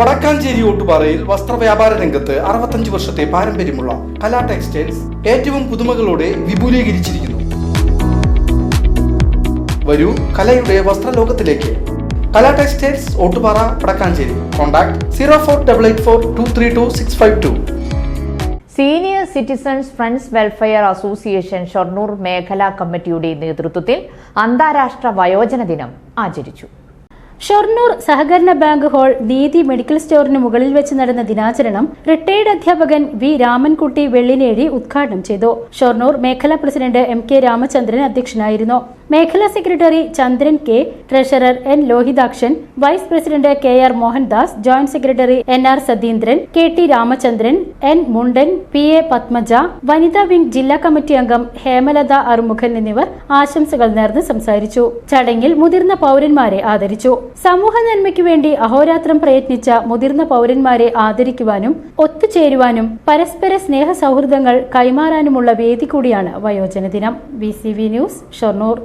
വടക്കാഞ്ചേരി ഓട്ടുപാറയിൽ വസ്ത്രവ്യാപാര രംഗത്ത് 65 വർഷത്തെ പാരമ്പര്യമുള്ള കലാ ടെക്സ്റ്റൈൽസ് ഏറ്റവും പുതുമകളോടെ വിപുലീകരിച്ചിരിക്കുന്നു. വരൂ കലയുടെ വസ്ത്രലോകത്തിലേക്ക്. Kala textiles Ottupara Vadakkanchery. Contact 0488423262. Senior citizens friends welfare association Shoranur മേഖലാ കമ്മിറ്റിയുടെ നേതൃത്വത്തിൽ അന്താരാഷ്ട്ര വയോജന ദിനം ആചരിച്ചു. ഷൊർണൂർ സഹകരണ ബാങ്ക് ഹാൾ നീതി മെഡിക്കൽ സ്റ്റോറിന് മുകളിൽ വെച്ച് നടന്ന ദിനാചരണം റിട്ടയർഡ് അധ്യാപകൻ വി രാമൻകുട്ടി വെള്ളിനേഴി ഉദ്ഘാടനം ചെയ്തു. ഷൊർണൂർ മേഖലാ പ്രസിഡന്റ് MK രാമചന്ദ്രൻ അധ്യക്ഷനായിരുന്നു. മേഖലാ secretary Chandran K, treasurer N Lohithakshan, vice president KR Mohandas, joint secretary NR Satheendran, KT Ramachandran, N Mundan, PA Padmaja, വനിതാ വിംഗ് ജില്ലാ കമ്മിറ്റി അംഗം ഹേമലത അറുമുഖൻ എന്നിവർ ആശംസകൾ നേർന്ന് സംസാരിച്ചു. ചടങ്ങിൽ മുതിർന്ന പൗരന്മാരെ ആദരിച്ചു. സമൂഹ നന്മയ്ക്ക് വേണ്ടി അഹോരാത്രം പ്രയത്നിച്ച മുതിർന്ന പൗരന്മാരെ ആദരിക്കുവാനും ഒത്തുചേരുവാനും പരസ്പര സ്നേഹ സൗഹൃദങ്ങൾ കൈമാറാനുമുള്ള വേദി കൂടിയാണ് വയോജന ദിനം. VCV news, Shoranur.